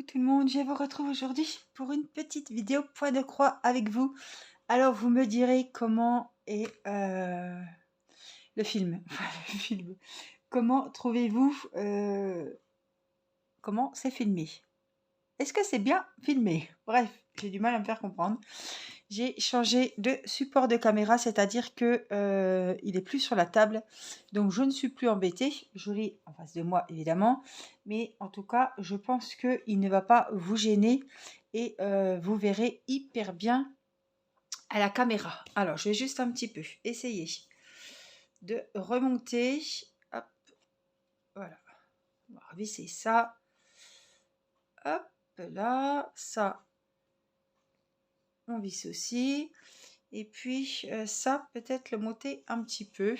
Coucou tout le monde, je vous retrouve aujourd'hui pour une petite vidéo point de croix avec vous. Alors vous me direz comment est le film, le film. Comment trouvez-vous comment c'est filmé? Est-ce que c'est bien filmé? Bref, j'ai du mal à me faire comprendre. J'ai changé de support de caméra, c'est-à-dire que il est plus sur la table, donc je ne suis plus embêtée. Je l'ai en face de moi évidemment, mais en tout cas, je pense qu'il ne va pas vous gêner et vous verrez hyper bien à la caméra. Alors, je vais juste un petit peu essayer de remonter. Hop, voilà. On va revisser ça. Hop là, ça, on visse aussi. Et puis ça, peut-être le monter un petit peu.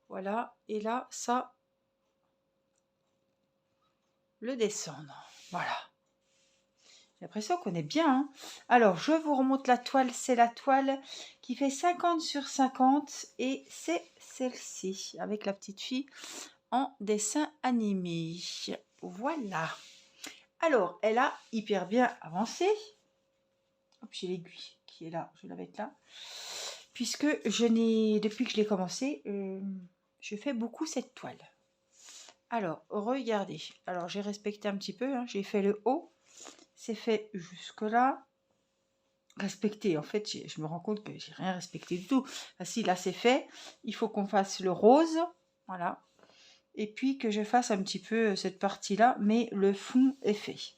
Voilà. Et là, ça, le descendre. Voilà. J'ai l'impression qu'on est bien. Hein. Alors, je vous remonte la toile. C'est la toile qui fait 50 sur 50. Et c'est celle-ci, avec la petite fille en dessin animé. Voilà. Alors, elle a hyper bien avancé. Hop, j'ai l'aiguille qui est là. Je vais la mettre là. Puisque depuis que je l'ai commencé, je fais beaucoup cette toile. Alors, regardez. Alors, j'ai respecté un petit peu. Hein, j'ai fait le haut. C'est fait jusque là. Respecté. En fait, je me rends compte que j'ai rien respecté du tout. Ah, si, là, c'est fait. Il faut qu'on fasse le rose. Voilà. Et puis que je fasse un petit peu cette partie-là. Mais le fond est fait.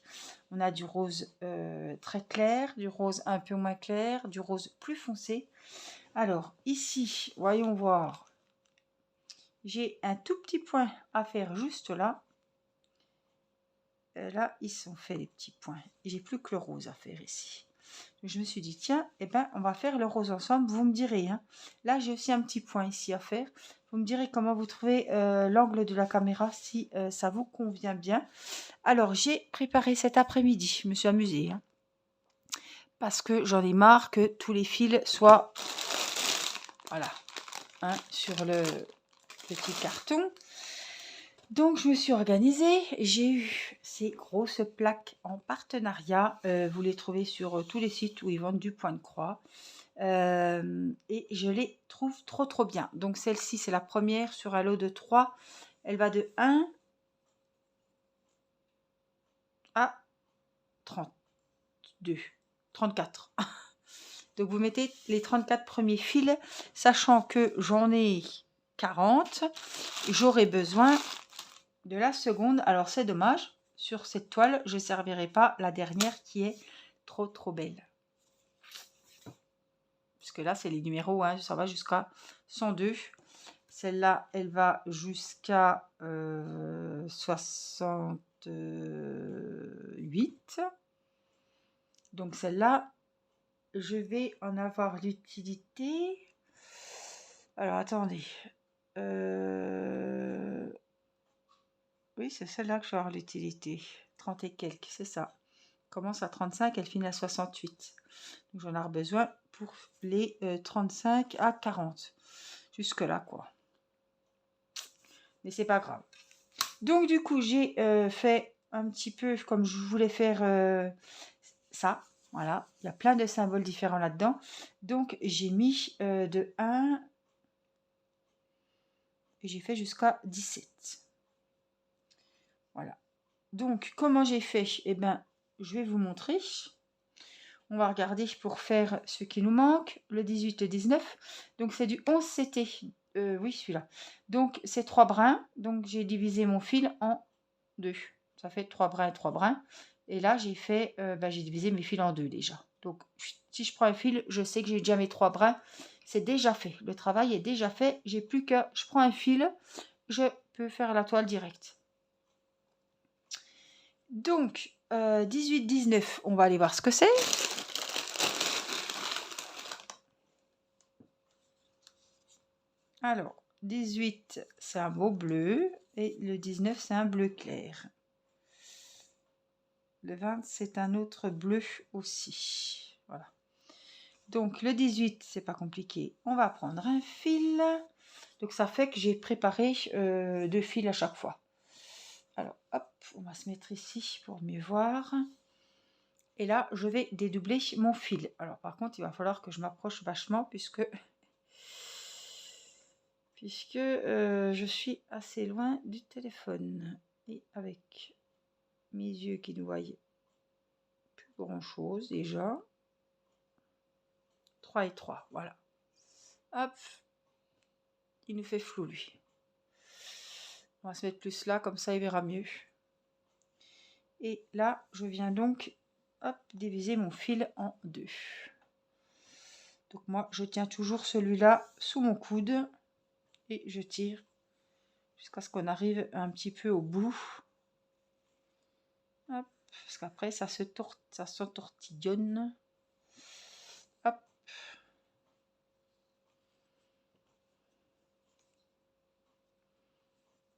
On a du rose très clair, du rose un peu moins clair, du rose plus foncé. Alors, ici, voyons voir. J'ai un tout petit point à faire juste là. Là, ils sont faits les petits points. J'ai plus que le rose à faire ici. Donc, je me suis dit, tiens, eh ben, on va faire le rose ensemble. Vous me direz. Hein. Là, j'ai aussi un petit point ici à faire. Vous me direz comment vous trouvez l'angle de la caméra, si ça vous convient bien. Alors, j'ai préparé cet après-midi. Je me suis amusée. Hein, parce que j'en ai marre que tous les fils soient... Voilà. Hein, sur le petit carton. Donc, je me suis organisée. J'ai eu ces grosses plaques en partenariat. Vous les trouvez sur tous les sites où ils vendent du point de croix. Et je les trouve trop bien. Donc, celle-ci, c'est la première sur un lot de 3. Elle va de 1 à 32, 34. Donc, vous mettez les 34 premiers fils, sachant que j'en ai 40. J'aurai besoin de la seconde. Alors c'est dommage, sur cette toile je ne servirai pas la dernière qui est trop belle, puisque là c'est les numéros, hein, ça va jusqu'à 102. Celle-là elle va jusqu'à 68. Donc celle-là je vais en avoir l'utilité. Alors attendez, oui, c'est celle-là que je vais avoir l'utilité. 30 et quelques, c'est ça. Commence à 35, elle finit à 68. Donc j'en ai besoin pour les 35 à 40. Jusque-là, quoi. Mais c'est pas grave. Donc du coup, j'ai fait un petit peu comme je voulais faire ça. Voilà, il y a plein de symboles différents là-dedans. Donc j'ai mis de 1 et j'ai fait jusqu'à 17. Voilà. Donc, comment j'ai fait? Eh bien, je vais vous montrer. On va regarder pour faire ce qui nous manque. Le 18, le 19. Donc, c'est du 11 CT. Oui, celui-là. Donc, c'est 3 brins. Donc, j'ai divisé mon fil en 2. Ça fait 3 brins et 3 brins. Et là, j'ai fait, j'ai divisé mes fils en 2 déjà. Donc, si je prends un fil, je sais que j'ai déjà mes 3 brins. C'est déjà fait. Le travail est déjà fait. J'ai plus que, je prends un fil, je peux faire la toile directe. Donc, 18-19, on va aller voir ce que c'est. Alors, 18, c'est un beau bleu. Et le 19, c'est un bleu clair. Le 20, c'est un autre bleu aussi. Voilà. Donc, le 18, c'est pas compliqué. On va prendre un fil. Donc, ça fait que j'ai préparé 2 fils à chaque fois. Alors, hop, on va se mettre ici pour mieux voir. Et là, je vais dédoubler mon fil. Alors par contre, il va falloir que je m'approche vachement puisque je suis assez loin du téléphone. Et avec mes yeux qui ne voient plus grand chose déjà. 3 et 3, voilà. Hop, il nous fait flou lui. On va se mettre plus là, comme ça il verra mieux. Et là, je viens donc, hop, diviser mon fil en deux. Donc moi, je tiens toujours celui-là sous mon coude et je tire jusqu'à ce qu'on arrive un petit peu au bout. Hop, parce qu'après, ça s'entortillonne. Hop.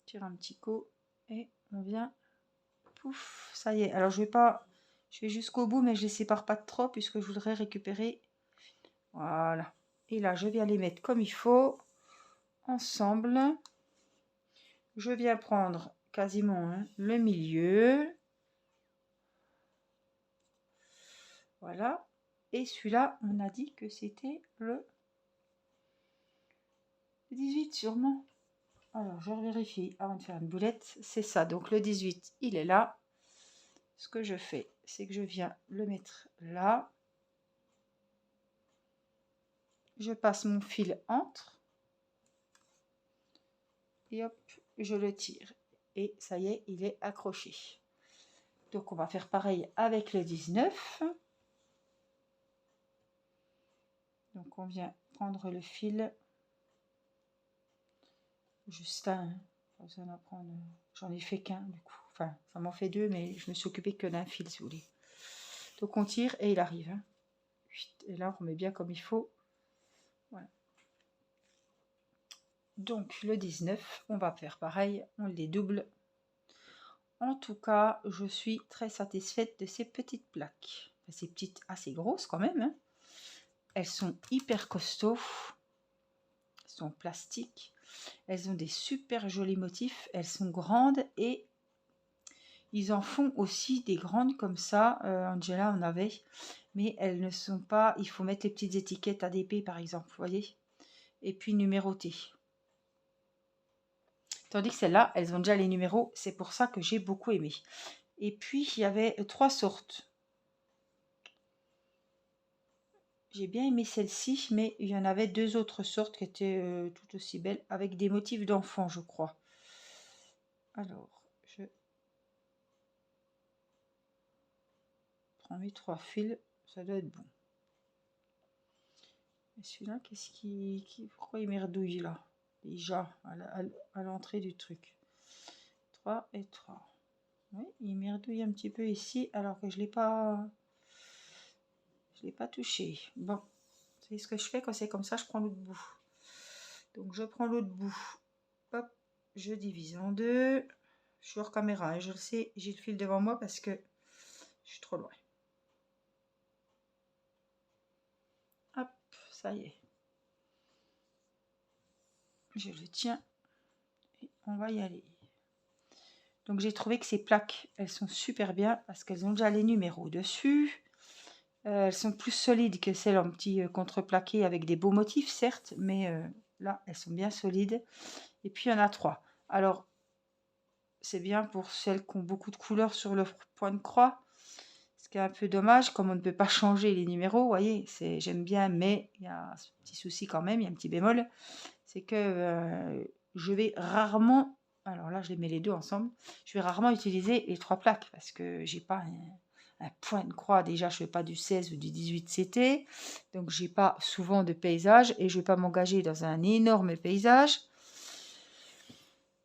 Tire un petit coup et on vient. Pouf, ça y est. Alors je vais jusqu'au bout, mais je les sépare pas trop puisque je voudrais récupérer. Voilà. Et là, je viens les mettre comme il faut ensemble. Je viens prendre quasiment le milieu. Voilà. Et celui-là, on a dit que c'était le 18 sûrement. Alors, je vérifie avant de faire une boulette. C'est ça. Donc, le 18, il est là. Ce que je fais, c'est que je viens le mettre là. Je passe mon fil entre. Et hop, je le tire. Et ça y est, il est accroché. Donc, on va faire pareil avec le 19. Donc, on vient prendre le fil. Juste un. J'en ai fait qu'un du coup. Enfin, ça m'en fait deux, mais je me suis occupée que d'un fil, si vous voulez. Donc, on tire et il arrive. Hein. Et là, on remet bien comme il faut. Voilà. Donc, le 19, on va faire pareil. On le dédouble. En tout cas, je suis très satisfaite de ces petites plaques. Enfin, ces petites assez grosses quand même. Hein. Elles sont hyper costauds. Elles sont en plastique. Elles ont des super jolis motifs. Elles sont grandes et ils en font aussi des grandes comme ça. Angela en avait. Mais elles ne sont pas... Il faut mettre les petites étiquettes ADP par exemple. Vous voyez. Et puis numérotées. Tandis que celles-là, elles ont déjà les numéros. C'est pour ça que j'ai beaucoup aimé. Et puis, il y avait 3 sortes. J'ai bien aimé celle-ci, mais il y en avait 2 autres sortes qui étaient tout aussi belles, avec des motifs d'enfants, je crois. Alors, je prends mes 3 fils, ça doit être bon. Et celui-là, pourquoi il merdouille là? Déjà, à l'entrée du truc. 3 et 3. Oui, il merdouille un petit peu ici, alors que je l'ai pas touché. Bon. C'est ce que je fais quand c'est comme ça, je prends l'autre bout. Donc je prends l'autre bout, hop, je divise en deux. Je suis hors caméra, je le sais, j'ai le fil devant moi parce que je suis trop loin. Hop, ça y est. Je le tiens et on va y aller. Donc j'ai trouvé que ces plaques, elles sont super bien parce qu'elles ont déjà les numéros dessus. Elles sont plus solides que celles en petit contreplaqué avec des beaux motifs, certes, mais là, elles sont bien solides. Et puis, il y en a 3. Alors, c'est bien pour celles qui ont beaucoup de couleurs sur le point de croix. Ce qui est un peu dommage, comme on ne peut pas changer les numéros, vous voyez, j'aime bien, mais il y a un petit souci quand même, il y a un petit bémol. C'est que je vais rarement, alors là, je les mets les deux ensemble, je vais rarement utiliser les 3 plaques parce que j'ai pas un point de croix, déjà je fais pas du 16 ou du 18 CT, donc j'ai pas souvent de paysage et je vais pas m'engager dans un énorme paysage.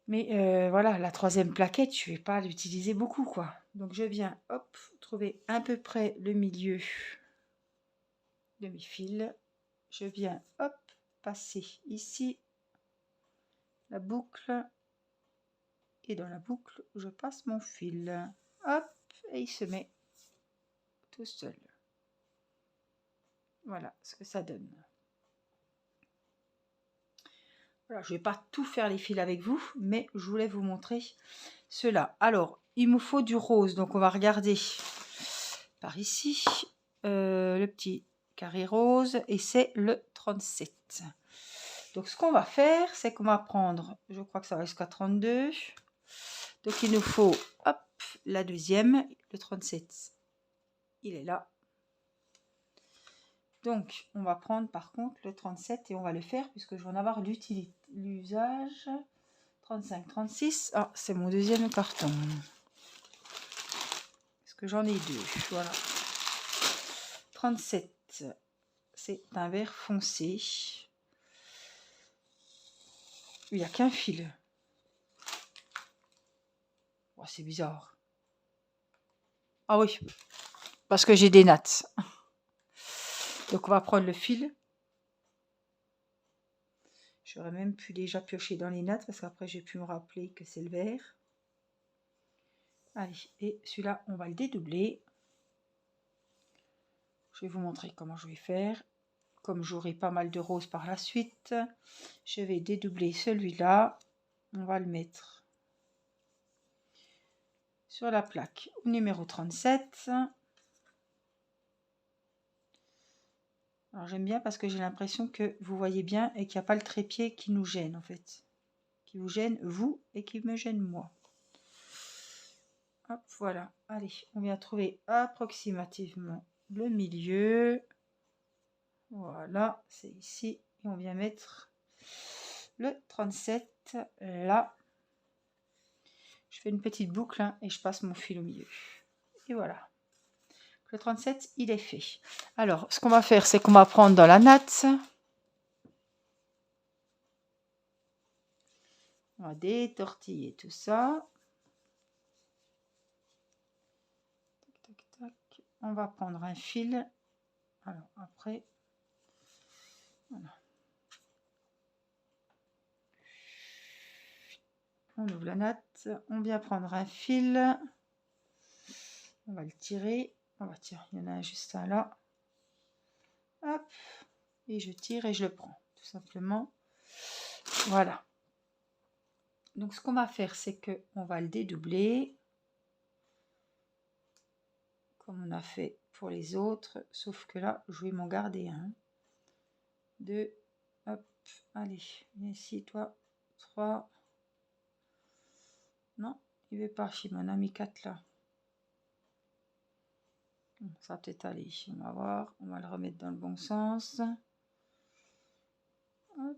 Mais voilà, la 3e plaquette, je vais pas l'utiliser beaucoup quoi. Donc je viens, hop, trouver à peu près le milieu de mes fils. Je viens, hop, passer ici la boucle et dans la boucle, je passe mon fil. Hop, et il se met tout seul. Voilà ce que ça donne. Voilà, je ne vais pas tout faire les fils avec vous, mais je voulais vous montrer cela. Alors, il me faut du rose. Donc, on va regarder par ici. Le petit carré rose. Et c'est le 37. Donc, ce qu'on va faire, c'est qu'on va prendre, je crois que ça va jusqu'à 32. Donc, il nous faut, hop, la deuxième, le 37. Il est là. Donc, on va prendre par contre le 37 et on va le faire puisque je vais en avoir l'usage. 35, 36. Ah, c'est mon deuxième carton. Parce que j'en ai deux. Voilà. 37, c'est un vert foncé. Il n'y a qu'un fil. Oh, c'est bizarre. Ah oui, parce que j'ai des nattes. Donc, on va prendre le fil. J'aurais même pu déjà piocher dans les nattes parce qu'après, j'ai pu me rappeler que c'est le vert. Allez, et celui-là, on va le dédoubler. Je vais vous montrer comment je vais faire. Comme j'aurai pas mal de roses par la suite, je vais dédoubler celui-là. On va le mettre sur la plaque numéro 37. Alors j'aime bien parce que j'ai l'impression que vous voyez bien et qu'il n'y a pas le trépied qui nous gêne en fait. Qui vous gêne vous et qui me gêne moi. Hop, voilà. Allez, on vient trouver approximativement le milieu. Voilà, c'est ici. Et on vient mettre le 37 là. Je fais une petite boucle hein, et je passe mon fil au milieu. Et voilà. Le 37, il est fait. Alors, ce qu'on va faire, c'est qu'on va prendre dans la natte. On va détortiller tout ça. Tac, tac, tac. On va prendre un fil. Alors, après, voilà. On ouvre la natte. On vient prendre un fil. On va le tirer. On va tirer. Il y en a juste un là. Hop. Et je tire et je le prends. Tout simplement. Voilà. Donc, ce qu'on va faire, c'est que on va le dédoubler. Comme on a fait pour les autres. Sauf que là, je vais m'en garder un. 2. Hop. Allez. Viens ici, toi. 3. Non, il veut pas. Je m'en a mis 4 là. Ça va peut-être aller. On va voir. On va le remettre dans le bon sens. Hop.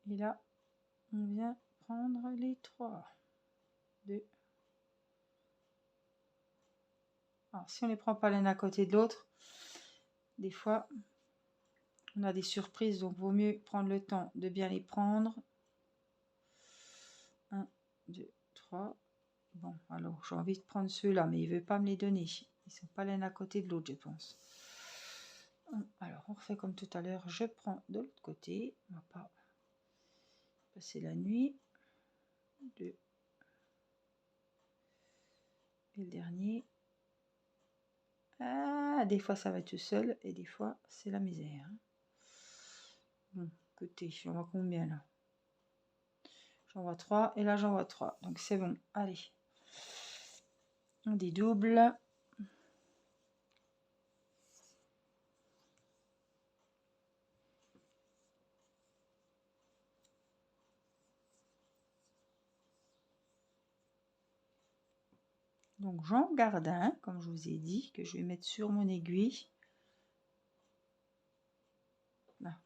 Et là, on vient prendre les 3. 2. Alors, si on ne les prend pas l'un à côté de l'autre, des fois, on a des surprises. Donc, vaut mieux prendre le temps de bien les prendre. 1, 2, 3. Bon, alors, j'ai envie de prendre ceux-là, mais il ne veut pas me les donner. Ils ne sont pas l'un à côté de l'autre, je pense. Alors, on refait comme tout à l'heure. Je prends de l'autre côté. On va pas passer la nuit. 2. Et le dernier. Ah, des fois, ça va être tout seul. Et des fois, c'est la misère. Bon, écoutez, j'en vois combien là? J'en vois 3. Et là, j'en vois 3. Donc, c'est bon. Allez. On dédouble. Donc j'en garde un, comme je vous ai dit, que je vais mettre sur mon aiguille. Là.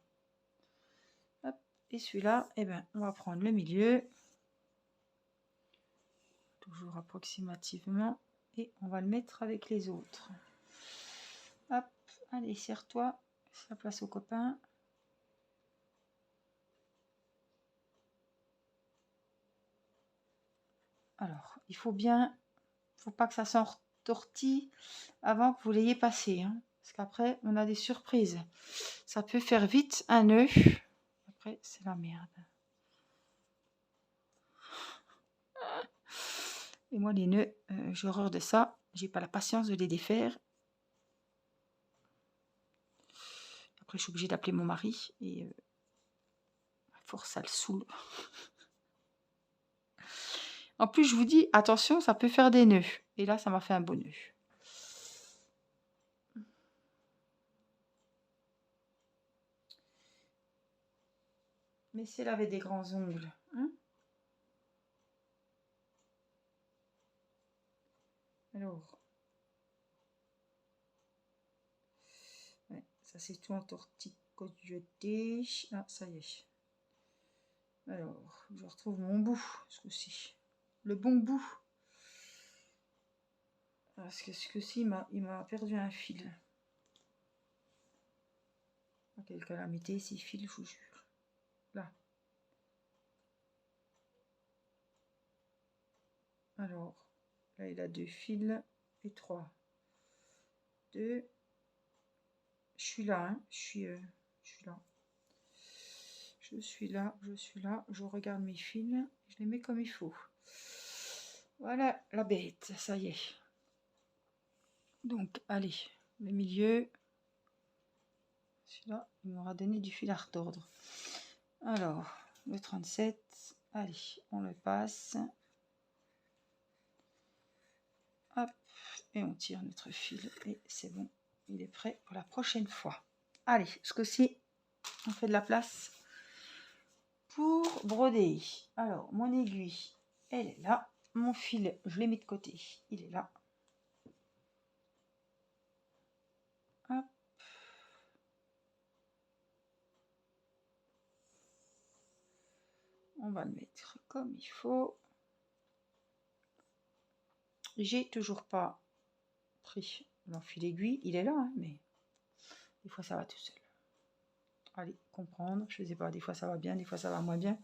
Hop. Et celui-là, eh ben, on va prendre le milieu. Toujours approximativement. Et on va le mettre avec les autres. Hop. Allez, serre-toi. Laisse la place aux copains. Alors, il faut bien... faut pas que ça s'entortille avant que vous l'ayez passé. Hein, parce qu'après, on a des surprises. Ça peut faire vite un nœud. Après, c'est la merde. Et moi, les nœuds, j'ai horreur de ça. J'ai pas la patience de les défaire. Après, je suis obligée d'appeler mon mari. Et à force, ça le saoule. En plus, je vous dis, attention, ça peut faire des nœuds. Et là, ça m'a fait un beau nœud. Mais c'est là avec des grands ongles. Hein? Alors. Ouais, ça c'est tout entorticoté. Ah, ça y est. Alors, je retrouve mon bout, ce coup-ci. Le bon bout. Parce que ce coup-ci, il m'a perdu un fil. Oh, quelle calamité, ces fils, je vous jure. Là. Alors, là, il a 2 fils et 3. 2. Je suis là, hein. Je suis là. Je suis là. Je regarde mes fils. Je les mets comme il faut. Voilà la bête, ça y est. Donc, allez, le milieu. Celui-là, il m'aura donné du fil à retordre. Alors, le 37. Allez, on le passe. Hop, et on tire notre fil. Et c'est bon, il est prêt pour la prochaine fois. Allez, ce coup-ci, on fait de la place pour broder. Alors, mon aiguille, elle est là. Mon fil, je l'ai mis de côté. Il est là. Hop. On va le mettre comme il faut. J'ai toujours pas pris mon fil aiguille. Il est là, hein, mais des fois ça va tout seul. Allez, comprendre. Je sais pas, des fois ça va bien, des fois ça va moins bien.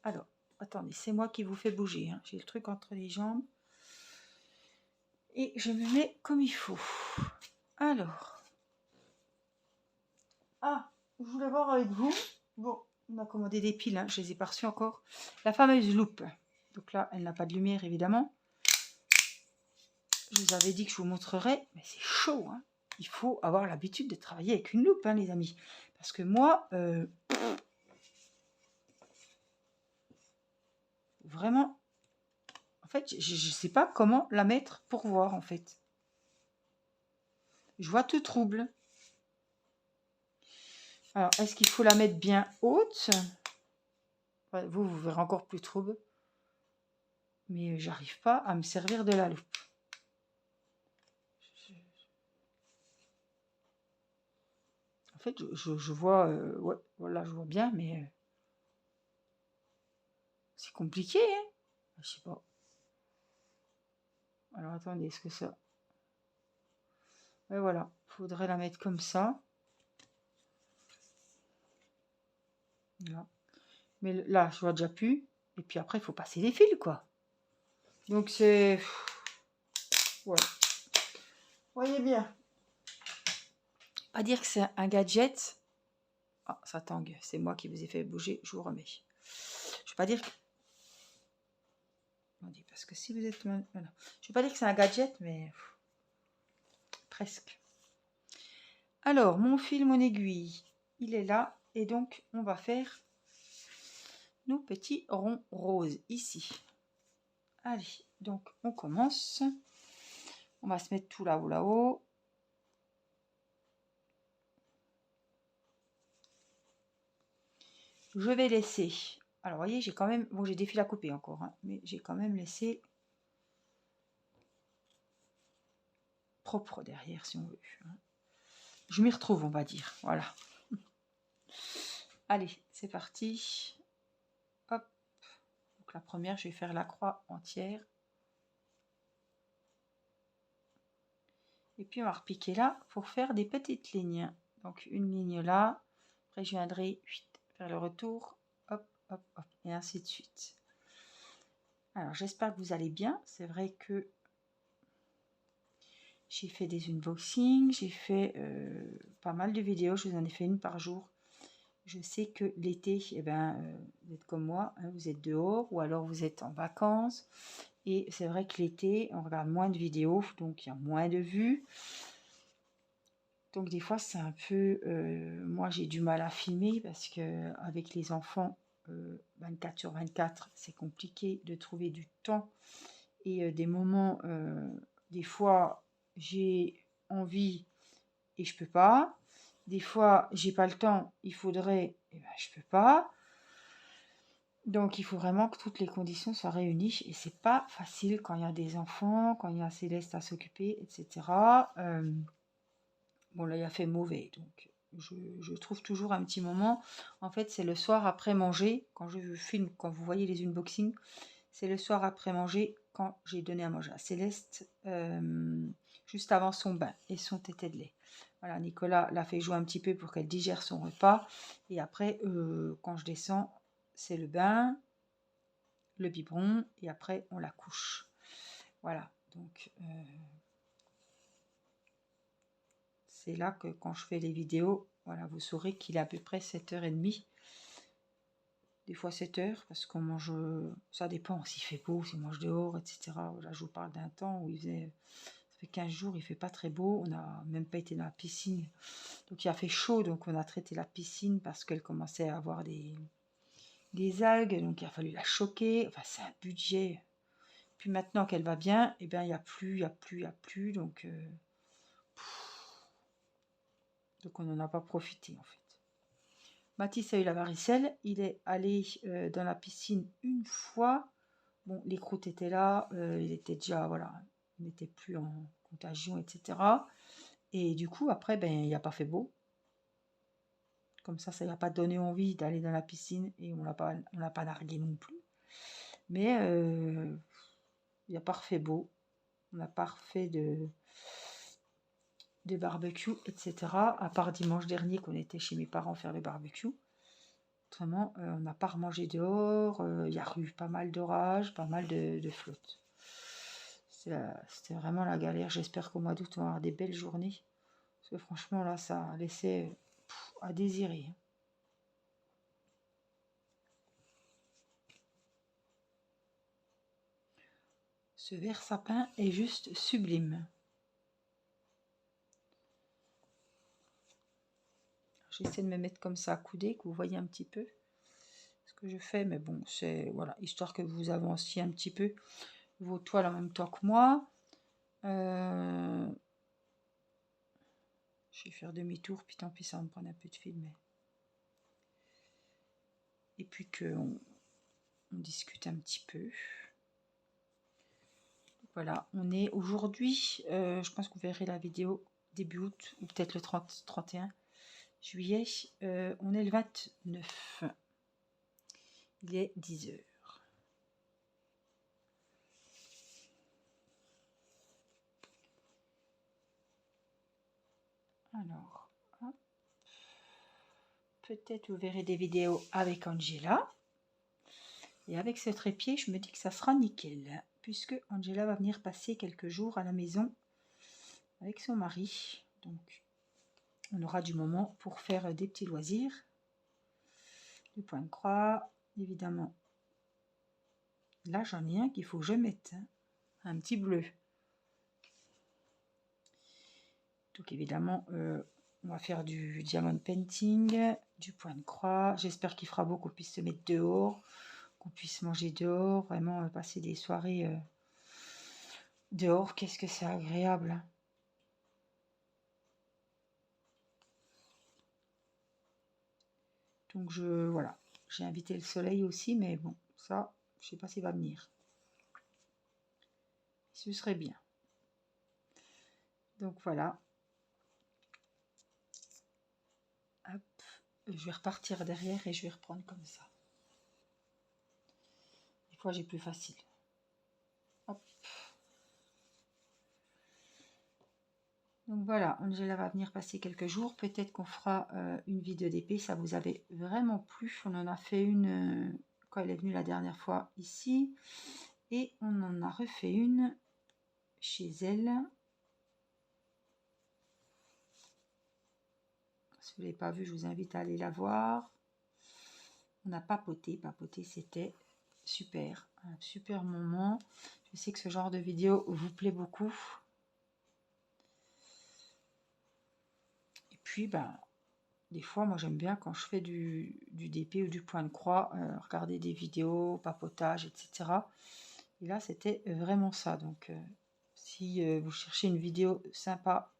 Alors, attendez, c'est moi qui vous fais bouger. Hein. J'ai le truc entre les jambes. Et je me mets comme il faut. Alors. Ah, je voulais voir avec vous. Bon, on a commandé des piles, hein, je les ai pas reçues encore. La fameuse loupe. Donc là, elle n'a pas de lumière, évidemment. Je vous avais dit que je vous montrerais, mais c'est chaud. Hein. Il faut avoir l'habitude de travailler avec une loupe, hein, les amis. Parce que moi, vraiment, en fait, je ne sais pas comment la mettre pour voir, en fait. Je vois tout trouble. Alors, est-ce qu'il faut la mettre bien haute? Vous verrez encore plus trouble. Mais j'arrive pas à me servir de la loupe. En fait, je vois, ouais, voilà, je vois bien, mais c'est compliqué, hein. Je sais pas. Alors, attendez, est-ce que ça... Ouais, voilà, faudrait la mettre comme ça. Là. Mais là, je vois déjà plus. Et puis après, il faut passer les fils, quoi. Donc, c'est... Ouais. Voyez bien. Pas dire que c'est un gadget. Ah, ça tangue. C'est moi qui vous ai fait bouger. Je vous remets. Je vais pas dire que... Parce que si vous êtes... Voilà. Je vais pas dire que c'est un gadget, mais... Presque. Alors, mon fil, mon aiguille, il est là. Et donc, on va faire nos petits ronds roses ici. Allez, donc on commence. On va se mettre tout là-haut, là-haut. Je vais laisser... Alors, vous voyez, j'ai quand même... Bon, j'ai des fils à couper encore, hein, mais j'ai quand même laissé propre derrière, si on veut. Hein. Je m'y retrouve, on va dire. Voilà. Allez, c'est parti. Hop. Donc, la première, je vais faire la croix entière. Et puis, on va repiquer là pour faire des petites lignes. Donc, une ligne là. Après, je viendrai faire le retour. Hop, hop, hop. Et ainsi de suite. Alors, j'espère que vous allez bien. C'est vrai que j'ai fait des unboxings. J'ai fait pas mal de vidéos. Je vous en ai fait une par jour. Je sais que l'été, eh ben, vous êtes comme moi. Hein, vous êtes dehors ou alors vous êtes en vacances. Et c'est vrai que l'été, on regarde moins de vidéos. Donc, il y a moins de vues. Donc des fois c'est un peu, moi j'ai du mal à filmer parce que avec les enfants, 24 sur 24, c'est compliqué de trouver du temps et des moments, des fois j'ai envie et je peux pas. Des fois j'ai pas le temps, il faudrait, et ben je peux pas. Donc il faut vraiment que toutes les conditions soient réunies et c'est pas facile quand il y a des enfants, quand il y a Céleste à s'occuper, etc. Bon là il a fait mauvais, donc je trouve toujours un petit moment. En fait c'est le soir après manger, quand je filme, quand vous voyez les unboxings, c'est le soir après manger quand j'ai donné à manger à Céleste, juste avant son bain et son tété de lait. Voilà, Nicolas l'a fait jouer un petit peu pour qu'elle digère son repas. Et après, quand je descends, c'est le bain, le biberon, et après on la couche. Voilà, donc c'est là que quand je fais les vidéos, voilà, vous saurez qu'il est à peu près 7h30. Des fois 7h, parce qu'on mange, ça dépend s'il fait beau, s'il mange dehors, etc. Là, je vous parle d'un temps où il faisait, ça fait 15 jours, il fait pas très beau, on n'a même pas été dans la piscine. Donc il a fait chaud, donc on a traité la piscine parce qu'elle commençait à avoir des algues, donc il a fallu la choquer. Enfin, c'est un budget. Puis maintenant qu'elle va bien, eh bien, il n'y a plus, donc on n'en a pas profité en fait. Mathis a eu la varicelle, il est allé dans la piscine une fois. Bon, les croûtes étaient là, il était déjà, voilà, il n'était plus en contagion, etc. Et du coup, après, ben, il n'a pas fait beau. Comme ça lui a pas donné envie d'aller dans la piscine et on l'a pas nargué non plus. Mais il n'a pas refait beau. On n'a pas refait de barbecue, etc. À part dimanche dernier qu'on était chez mes parents faire le barbecue. Autrement, on n'a pas remangé dehors. Il y a eu pas mal d'orages, pas mal de flotte. C'était vraiment la galère. J'espère qu'au mois d'août, on va avoir des belles journées. Parce que franchement, là, ça a laissé à désirer. Ce vert sapin est juste sublime. J'essaie de me mettre comme ça à couder, que vous voyez un petit peu ce que je fais. Mais bon, c'est voilà, histoire que vous avanciez un petit peu vos toiles en même temps que moi. Je vais faire demi-tour, puis tant pis, ça va me prendre un peu de fil. Mais... Et puis qu'on discute un petit peu. Voilà, on est aujourd'hui, je pense que vous verrez la vidéo début août, ou peut-être le 31 juillet. On est le 29. Il est 10h. Alors, peut-être vous verrez des vidéos avec Angela. Et avec ce trépied, je me dis que ça sera nickel. Puisque Angela va venir passer quelques jours à la maison avec son mari. Donc, on aura du moment pour faire des petits loisirs. Le point de croix, évidemment. Là, j'en ai un qu'il faut que je mette. Un petit bleu. Donc, évidemment, on va faire du diamond painting, du point de croix. J'espère qu'il fera beau, qu'on puisse se mettre dehors, qu'on puisse manger dehors, vraiment passer des soirées dehors. Qu'est-ce que c'est agréable. Donc, voilà. J'ai invité le soleil aussi, mais bon, ça, je sais pas s'il va venir. Ce serait bien. Donc, voilà. Hop. Je vais repartir derrière et je vais reprendre comme ça. Des fois, j'ai plus facile. Hop. Donc voilà, Angela va venir passer quelques jours. Peut-être qu'on fera une vidéo d'épée. Ça vous avait vraiment plu. On en a fait une quand elle est venue la dernière fois ici. Et on en a refait une chez elle. Si vous ne l'avez pas vue, je vous invite à aller la voir. On a papoté. Papoté, c'était super. Un super moment. Je sais que ce genre de vidéo vous plaît beaucoup. Et puis, ben, des fois, moi j'aime bien quand je fais du DP ou du point de croix, regarder des vidéos, papotage, etc. Et là, c'était vraiment ça. Donc, si vous cherchez une vidéo sympa,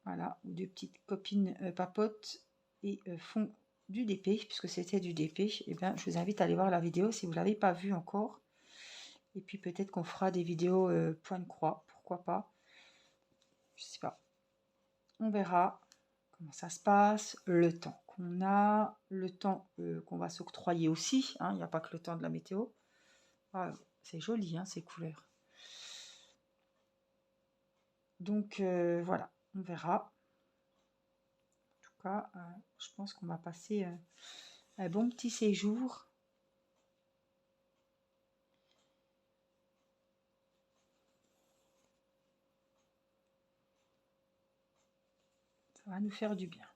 voilà, où deux petites copines papotent et font du DP, puisque c'était du DP, et bien, je vous invite à aller voir la vidéo si vous ne l'avez pas vue encore. Et puis peut-être qu'on fera des vidéos point de croix, pourquoi pas. Je sais pas. On verra comment ça se passe, le temps qu'on a, le temps qu'on va s'octroyer aussi. Hein, il n'y a pas que le temps de la météo. Ah, c'est joli, hein, ces couleurs. Donc voilà, on verra. En tout cas, je pense qu'on va passer un bon petit séjour. Ça va nous faire du bien.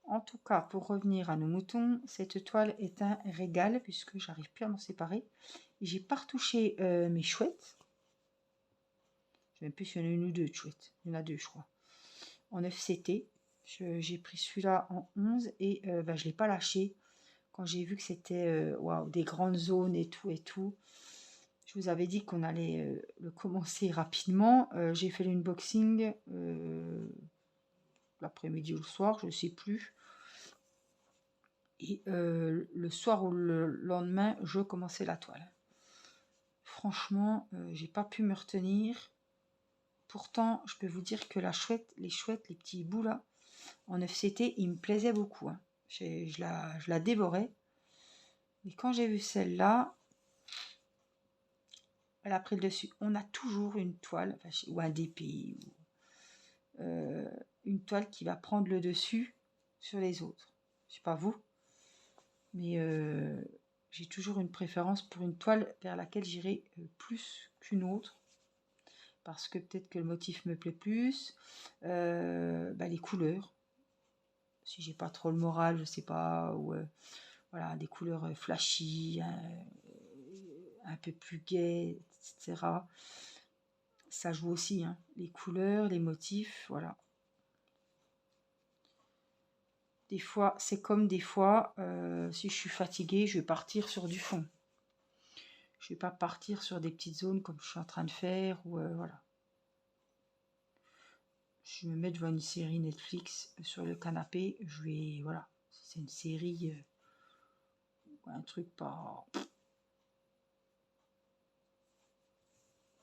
En tout cas, pour revenir à nos moutons, cette toile est un régal puisque j'arrive plus à m'en séparer. J'ai pas retouché mes chouettes. Je ne sais même plus s'il y en a une ou deux de chouettes. Il y en a deux, je crois. En FCT. J'ai pris celui-là en 11 et je ne l'ai pas lâché. Quand j'ai vu que c'était waouh, des grandes zones et tout et tout. Je vous avais dit qu'on allait le commencer rapidement. J'ai fait l'unboxing l'après-midi ou le soir, je ne sais plus. Et le soir ou le lendemain, je commençais la toile. Franchement, j'ai pas pu me retenir. Pourtant, je peux vous dire que les chouettes, les petits bouts là, en FCT, ils me plaisaient beaucoup. Hein. Je la dévorais. Mais quand j'ai vu celle-là, elle a pris le dessus. On a toujours une toile, enfin, ou un DP, ou une toile qui va prendre le dessus sur les autres. Je sais pas vous, mais j'ai toujours une préférence pour une toile vers laquelle j'irai plus qu'une autre. Parce que peut-être que le motif me plaît plus, les couleurs. Si j'ai pas trop le moral, je sais pas, ou voilà, des couleurs flashy, un peu plus gaies, etc. Ça joue aussi, hein. Les couleurs, les motifs, voilà. Des fois, c'est comme des fois, si je suis fatiguée, je vais partir sur du fond. Je vais pas partir sur des petites zones comme je suis en train de faire, ou voilà. Je me mets devant une série Netflix sur le canapé, je vais, voilà, c'est une série, un truc pas...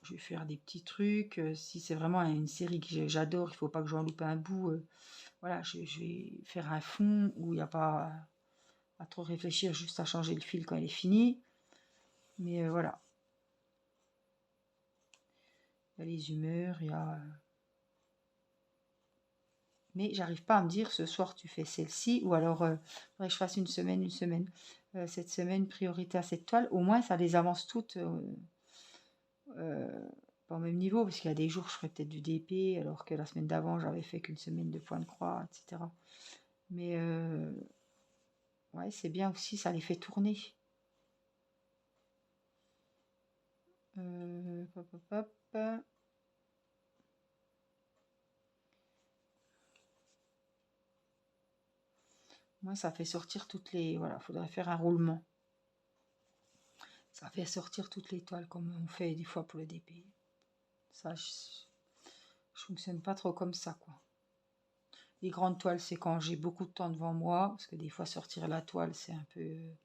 Je vais faire des petits trucs, si c'est vraiment une série que j'adore, il ne faut pas que j'en loupe un bout, voilà, je vais faire un fond où il n'y a pas à trop réfléchir, juste à changer le fil quand il est fini, mais voilà. Il y a les humeurs, il y a... Mais j'arrive pas à me dire ce soir tu fais celle-ci ou alors faudrait que je fasse une semaine. Cette semaine priorité à cette toile, au moins ça les avance toutes pas au même niveau parce qu'il y a des jours je ferais peut-être du DP alors que la semaine d'avant j'avais fait qu'une semaine de point de croix, etc. Mais ouais, c'est bien aussi, ça les fait tourner. Hop, hop, hop. Moi, ça fait sortir toutes les... Voilà, faudrait faire un roulement. Ça fait sortir toutes les toiles comme on fait des fois pour le DP. Ça, je fonctionne pas trop comme ça, quoi. Les grandes toiles, c'est quand j'ai beaucoup de temps devant moi, parce que des fois, sortir la toile, c'est un peu le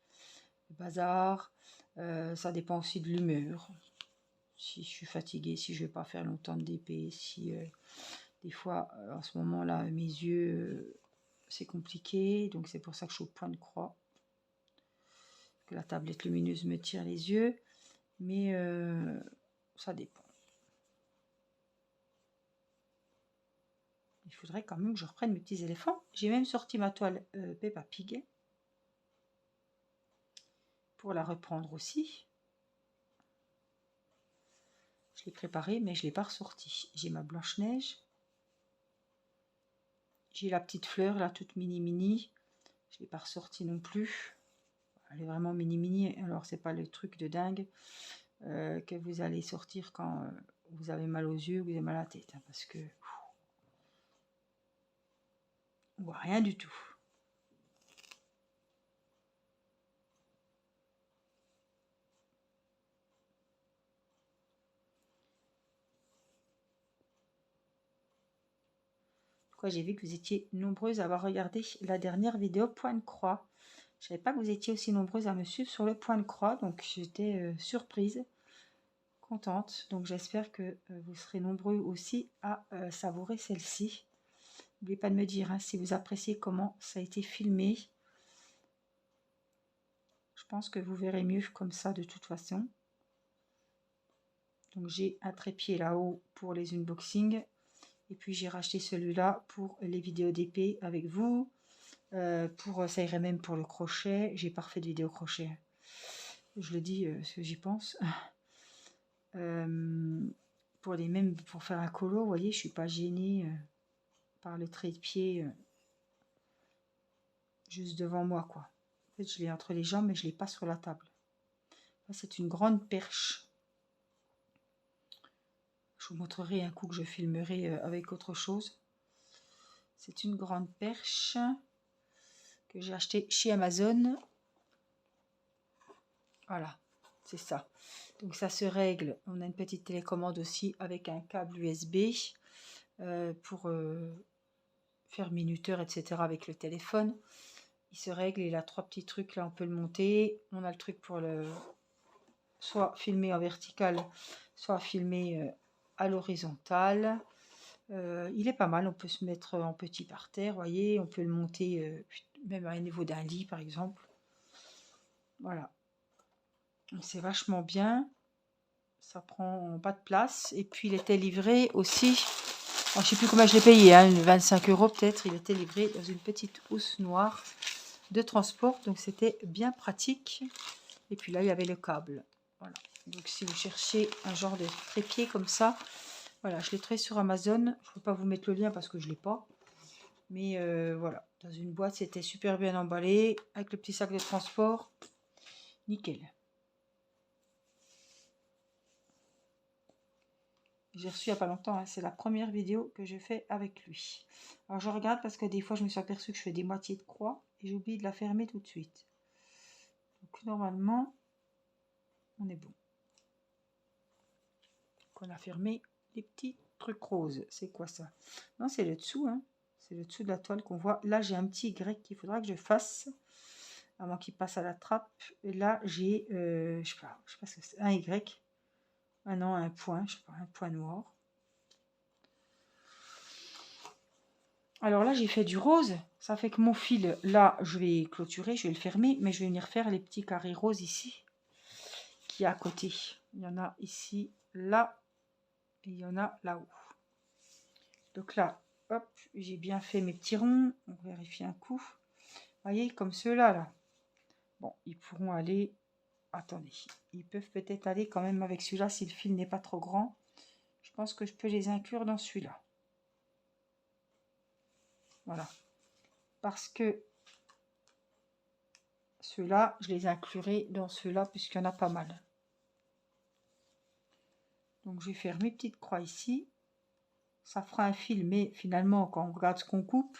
bazar. Ça dépend aussi de l'humeur. Si je suis fatiguée, si je vais pas faire longtemps de DP, si des fois, en ce moment-là, mes yeux, c'est compliqué, donc c'est pour ça que je suis au point de croix. Que la tablette lumineuse me tire les yeux, mais ça dépend. Il faudrait quand même que je reprenne mes petits éléphants. J'ai même sorti ma toile Peppa Pig pour la reprendre aussi. Je l'ai préparée, mais je ne l'ai pas ressortie. J'ai ma Blanche-Neige. J'ai la petite fleur, là, toute mini-mini. Je ne l'ai pas ressortie non plus. Elle est vraiment mini-mini. Alors, c'est pas le truc de dingue que vous allez sortir quand vous avez mal aux yeux, vous avez mal à la tête, hein, parce que on voit rien du tout. J'ai vu que vous étiez nombreuses à avoir regardé la dernière vidéo point de croix. Je ne savais pas que vous étiez aussi nombreuses à me suivre sur le point de croix, donc j'étais surprise, contente. Donc j'espère que vous serez nombreux aussi à savourer celle-ci. N'oubliez pas de me dire hein, si vous appréciez comment ça a été filmé. Je pense que vous verrez mieux comme ça de toute façon. Donc j'ai un trépied là-haut pour les unboxings. Et puis j'ai racheté celui-là pour les vidéos d'épée avec vous. Ça irait même pour le crochet. J'ai pas refait de vidéo crochet. Je le dis parce que j'y pense. Pour faire un colo, vous voyez, je suis pas gênée par le trépied juste devant moi, quoi. En fait, je l'ai entre les jambes, mais je l'ai pas sur la table. C'est une grande perche. Je vous montrerai un coup que je filmerai avec autre chose. C'est une grande perche que j'ai acheté chez Amazon. Voilà, c'est ça. Donc ça se règle. On a une petite télécommande aussi avec un câble USB pour faire minuteur, etc. avec le téléphone. Il se règle. Il a 3 petits trucs là. On peut le monter. On a le truc pour le soit filmer en vertical, soit filmer à l'horizontale. Il est pas mal. On peut se mettre en petit par terre. Voyez, on peut le monter même à un niveau d'un lit par exemple. Voilà. C'est vachement bien. Ça prend pas de place. Et puis, il était livré aussi. Je ne sais plus combien je l'ai payé. 25 € peut-être. Il était livré dans une petite housse noire de transport. Donc, c'était bien pratique. Et puis là, il y avait le câble. Voilà. Donc, si vous cherchez un genre de trépied comme ça, voilà, je l'ai trouvé sur Amazon. Je ne peux pas vous mettre le lien parce que je ne l'ai pas. Mais voilà, dans une boîte, c'était super bien emballé. Avec le petit sac de transport. Nickel. J'ai reçu il n'y a pas longtemps, hein. C'est la première vidéo que je fais avec lui. Alors je regarde parce que des fois je me suis aperçue que je fais des moitiés de croix et j'oublie de la fermer tout de suite. Donc normalement, on est bon. Donc on a fermé les petits trucs roses. C'est quoi ça? Non, c'est le dessous, hein. C'est le dessous de la toile qu'on voit. Là, j'ai un petit Y qu'il faudra que je fasse avant qu'il passe à la trappe. Et là, j'ai, je sais pas ce que c'est, un Y. Ah non, un point, je sais pas, un point noir. Alors là, j'ai fait du rose. Ça fait que mon fil, là, je vais clôturer, je vais le fermer, mais je vais venir faire les petits carrés roses ici, qui est à côté. Il y en a ici, là, et il y en a là-haut. Donc là, hop, j'ai bien fait mes petits ronds. On vérifie un coup. Vous voyez, comme ceux-là, là. Bon, ils pourront aller... Attendez, ils peuvent peut-être aller quand même avec celui-là si le fil n'est pas trop grand. Je pense que je peux les inclure dans celui-là. Voilà. Parce que ceux-là, je les inclurai dans ceux-là puisqu'il y en a pas mal. Donc je vais faire mes petites croix ici. Ça fera un fil, mais finalement, quand on regarde ce qu'on coupe,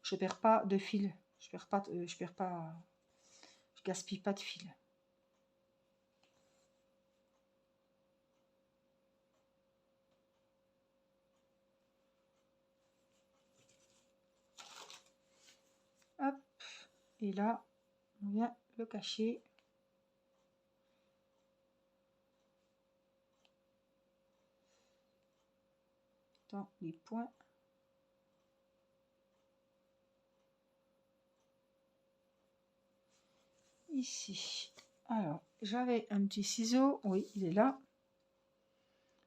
je ne perds pas de fil. Je gaspille pas de fil. Hop, et là, on vient le cacher. Dans les points. Ici. Alors, j'avais un petit ciseau. Oui, il est là.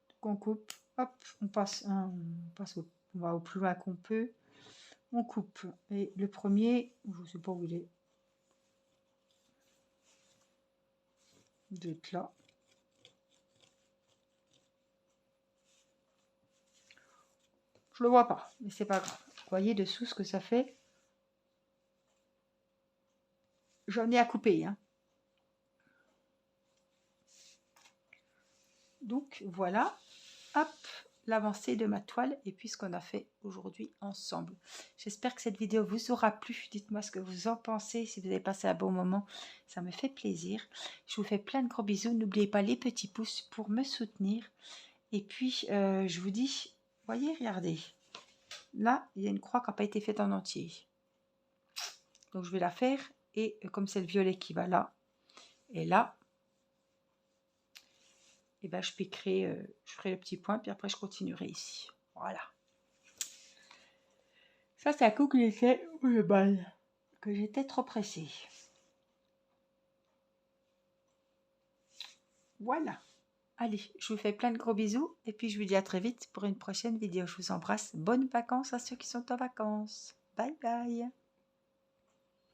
Donc on coupe. Hop, on va au plus loin qu'on peut. On coupe. Et le premier, je ne sais pas où il est. Il doit être là. Je le vois pas, mais c'est pas grave. Vous voyez dessous ce que ça fait. J'en ai à couper, hein. Donc voilà. hop, l'avancée de ma toile et puis ce qu'on a fait aujourd'hui ensemble. J'espère que cette vidéo vous aura plu. Dites-moi ce que vous en pensez. Si vous avez passé un bon moment, ça me fait plaisir. Je vous fais plein de gros bisous. N'oubliez pas les petits pouces pour me soutenir. Et puis, je vous dis, voyez, regardez. Là, il y a une croix qui n'a pas été faite en entier. Donc, je vais la faire. Et comme c'est le violet qui va là, et là, et ben, je piquerai, je ferai le petit point, puis après, je continuerai ici. Voilà. Ça, c'est un coup que j'ai fait le bal, que j'étais trop pressée. Voilà. Allez, je vous fais plein de gros bisous, et puis je vous dis à très vite pour une prochaine vidéo. Je vous embrasse. Bonnes vacances à ceux qui sont en vacances. Bye bye.